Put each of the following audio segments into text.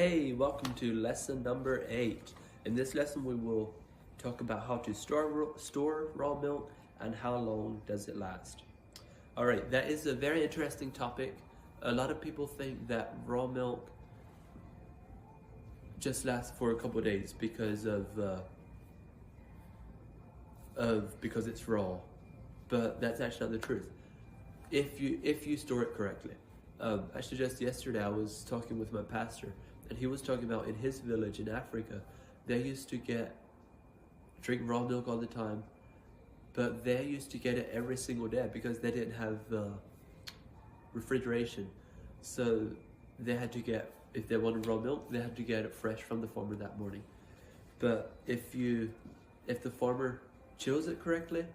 Hey, welcome to lesson number 8. In this lesson we will talk about how to store raw milk and how long does it last. Alright, that is a very interesting topic. A lot of people think that raw milk just lasts for a couple days because because it's raw, but that's actually not the truth. If you store it correctly. Actually, just yesterday I was talking with my pastor, and he was talking about in his village in Africa, they used to drink raw milk all the time, but they used to get it every single day because they didn't have refrigeration. So they had to get, if they wanted raw milk, they had to get it fresh from the farmer that morning. But if the farmer chills it correctly,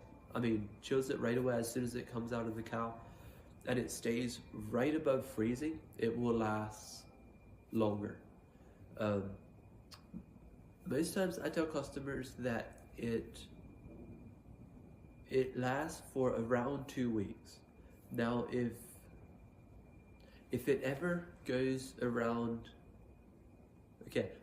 chills it right away as soon as it comes out of the cow, and it stays right above freezing, it will last longer. Most times I tell customers that it lasts for around 2 weeks. Now if it ever goes around,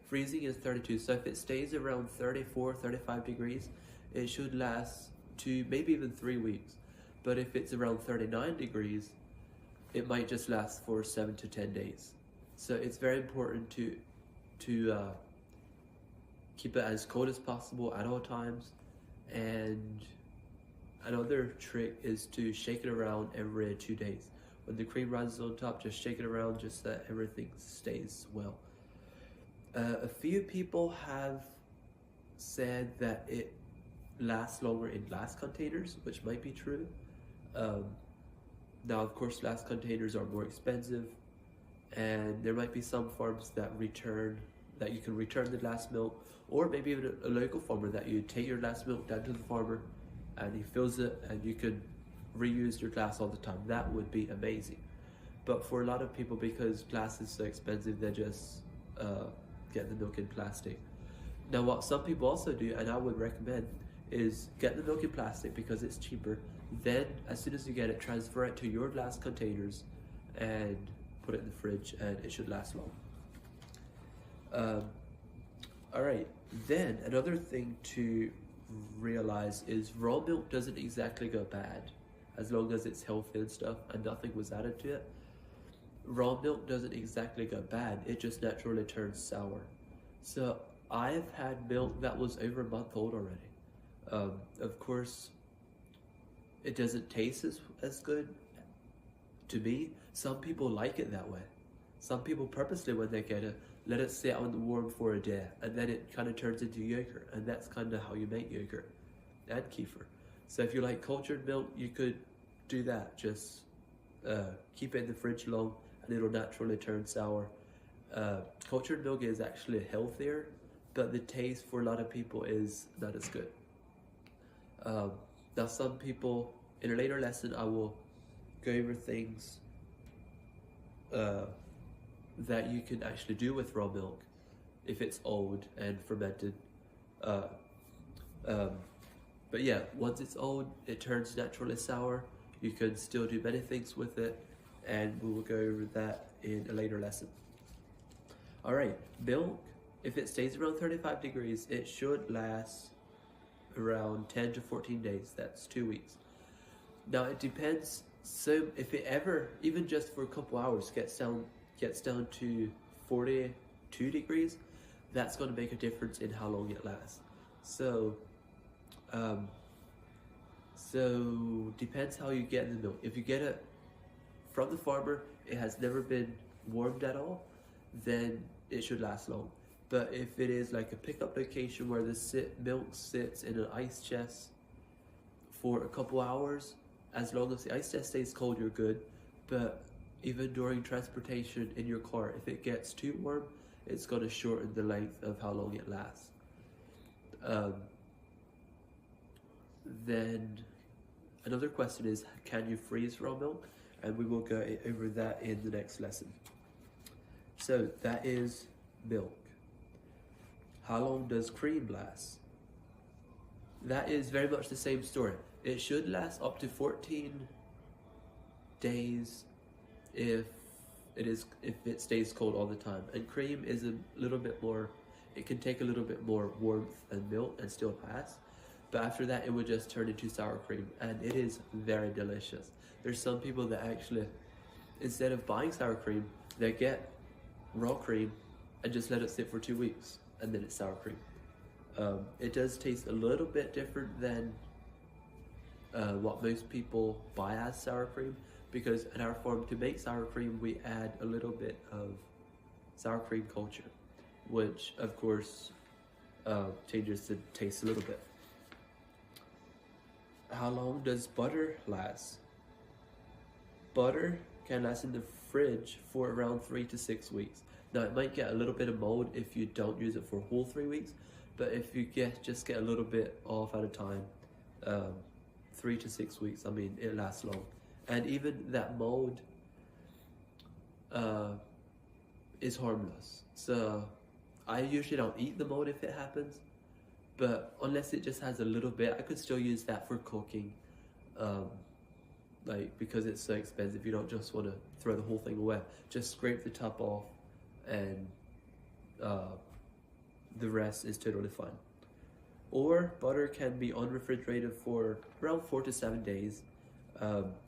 freezing is 32, so if it stays around 34, 35 degrees, it should last 2, maybe even 3 weeks. But if it's around 39 degrees, it might just last for 7 to 10 days. So it's very important to keep it as cold as possible at all times. And another trick is to shake it around every 2 days. When the cream rises on top, just shake it around just so that everything stays well. A few people have said that it lasts longer in glass containers, which might be true. Now, of course, glass containers are more expensive, and there might be some farms that you can return the glass milk, or maybe even a local farmer that you take your glass milk down to the farmer and he fills it and you can reuse your glass all the time. That would be amazing. But for a lot of people, because glass is so expensive, they just get the milk in plastic. Now, what some people also do, and I would recommend, is get the milk in plastic because it's cheaper. Then, as soon as you get it, transfer it to your glass containers and put it in the fridge, and it should last long. Alright, then another thing to realize is raw milk doesn't exactly go bad as long as it's healthy and stuff and nothing was added to it. Raw milk doesn't exactly go bad, it just naturally turns sour. So I've had milk that was over a month old already. Of course, it doesn't taste as good to me. Some people like it that way. Some people purposely, when they get it, let it sit on the warm for a day, and then it kind of turns into yogurt, and that's kind of how you make yogurt and kefir. So if you like cultured milk, you could do that. Just keep it in the fridge long, and it'll naturally turn sour. Cultured milk is actually healthier, but the taste for a lot of people is not as good. Now, some people, in a later lesson, I will go over things that you can actually do with raw milk if it's old and fermented. But yeah, once it's old, it turns naturally sour. You can still do many things with it, and we will go over that in a later lesson. Alright, milk, if it stays around 35 degrees, it should last around 10 to 14 days. That's 2 weeks. Now, it depends. So if it ever, even just for a couple hours, gets down to 42 degrees, that's going to make a difference in how long it lasts. So depends how you get the milk. If you get it from the farmer, it has never been warmed at all, then it should last long. But if it is like a pickup location where the milk sits in an ice chest for a couple hours, as long as the ice chest stays cold, you're good. But even during transportation in your car, if it gets too warm, it's going to shorten the length of how long it lasts. Then another question is, can you freeze raw milk? And we will go over that in the next lesson. So that is milk. How long does cream last? That is very much the same story. It should last up to 14 days if it is if it stays cold all the time. And cream is a little bit more, it can take a little bit more warmth and milk and still pass. But after that, it would just turn into sour cream, and it is very delicious. There's some people that actually, instead of buying sour cream, they get raw cream and just let it sit for 2 weeks, and then it's sour cream. It does taste a little bit different than what most people buy as sour cream, because in our farm, to make sour cream, we add a little bit of sour cream culture, which of course changes the taste a little bit. How long does butter last? Butter can last in the fridge for around 3 to 6 weeks. Now it might get a little bit of mold if you don't use it for a whole 3 weeks, but if you just get a little bit off at a time, 3 to 6 weeks, I mean, it lasts long. And even that mold is harmless. So I usually don't eat the mold if it happens, but unless it just has a little bit, I could still use that for cooking. Like, because it's so expensive, you don't just want to throw the whole thing away. Just scrape the top off, and the rest is totally fine. Or butter can be unrefrigerated for around 4 to 7 days.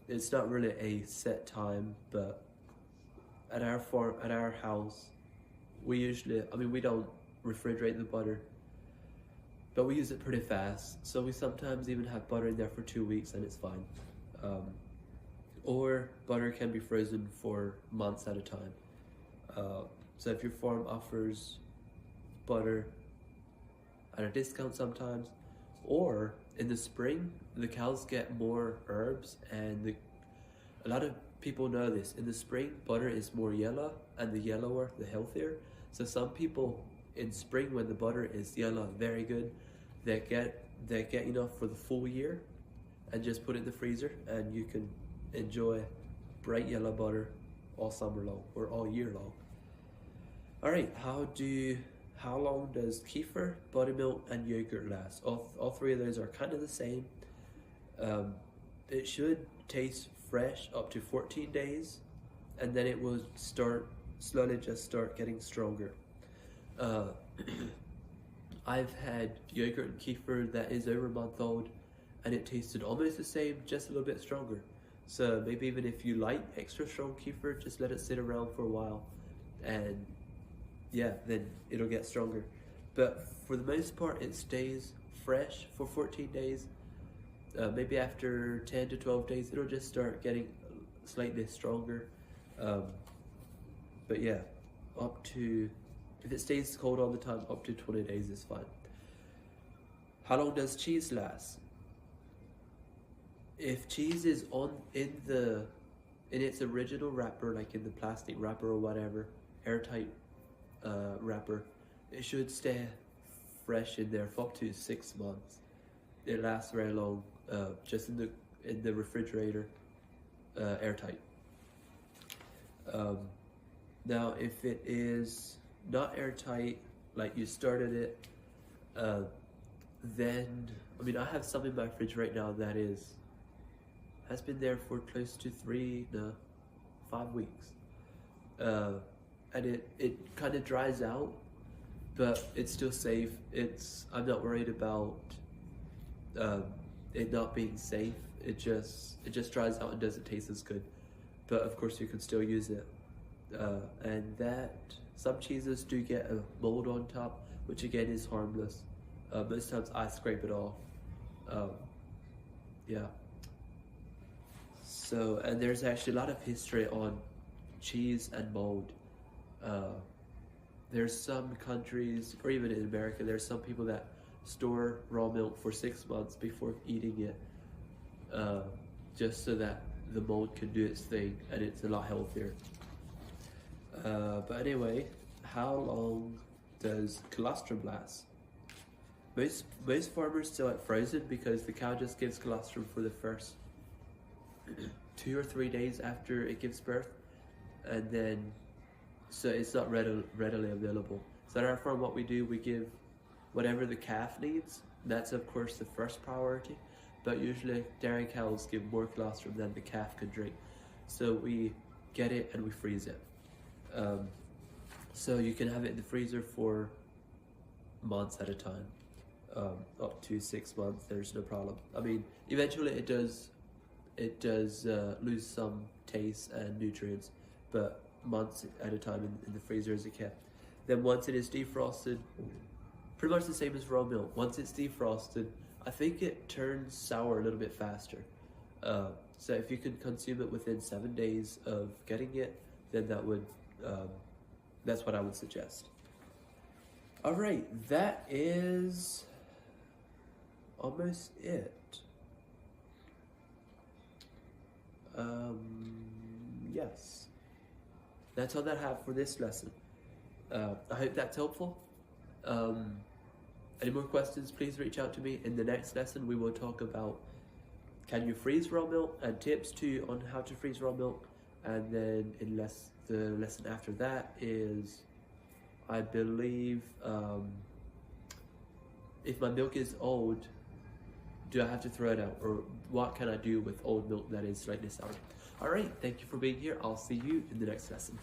It's not really a set time, but at our farm, at our house, we usually, I mean, we don't refrigerate the butter, but we use it pretty fast. So we sometimes even have butter in there for 2 weeks, and it's fine. Or butter can be frozen for months at a time. So if your farm offers butter at a discount sometimes, or in the spring, the cows get more herbs, and a lot of people know this. In the spring, butter is more yellow, and the yellower, the healthier. So some people in spring, when the butter is yellow, very good, they get enough for the full year, and just put it in the freezer, and you can enjoy bright yellow butter all summer long or all year long. All right, how long does kefir, buttermilk, and yogurt last? All three of those are kind of the same. It should taste fresh up to 14 days, and then it will slowly start getting stronger. I've had yogurt and kefir that is over a month old, and it tasted almost the same, just a little bit stronger. So maybe even if you like extra strong kefir, just let it sit around for a while, and yeah, then it'll get stronger. But for the most part, it stays fresh for 14 days. Maybe after 10 to 12 days, it'll just start getting slightly stronger. But yeah, if it stays cold all the time, up to 20 days is fine. How long does cheese last? If cheese is in its original wrapper, like in the plastic wrapper or whatever, airtight wrapper, it should stay fresh in there for up to 6 months. It lasts very long, just in the refrigerator, airtight. Now, if it is not airtight, like you started it, then I mean, I have some in my fridge right now that has been there for close to 5 weeks, and it kind of dries out, but it's still safe. I'm not worried about it not being safe. It just dries out and doesn't taste as good, but of course you can still use it. And that some cheeses do get a mold on top, which again is harmless. Most times I scrape it off. Yeah. So, and there's actually a lot of history on cheese and mold. There's some countries, or even in America, there's some people that store raw milk for 6 months before eating it, just so that the mold can do its thing, and it's a lot healthier. But anyway, how long does colostrum last? Most farmers still like frozen, because the cow just gives colostrum for the first 2 or 3 days after it gives birth, and then so it's not readily available. So at our farm, what we do, we give whatever the calf needs. That's of course the first priority, but usually dairy cows give more colostrum than the calf can drink. So we get it and we freeze it. Um, so you can have it in the freezer for months at a time, up to 6 months. There's no problem. I mean, eventually it does lose some taste and nutrients, but months at a time in the freezer is kept. Then once it is defrosted, pretty much the same as raw milk. Once it's defrosted, I think it turns sour a little bit faster. So if you can consume it within 7 days of getting it, then that's what I would suggest. All right, that is almost it. Yes, that's all that I have for this lesson. I hope that's helpful. Any more questions, please reach out to me. In the next lesson, we will talk about can you freeze raw milk and tips too on how to freeze raw milk. And then the lesson after that is, I believe, if my milk is old, do I have to throw it out? Or what can I do with old milk that is slightly sour? All right, thank you for being here. I'll see you in the next lesson.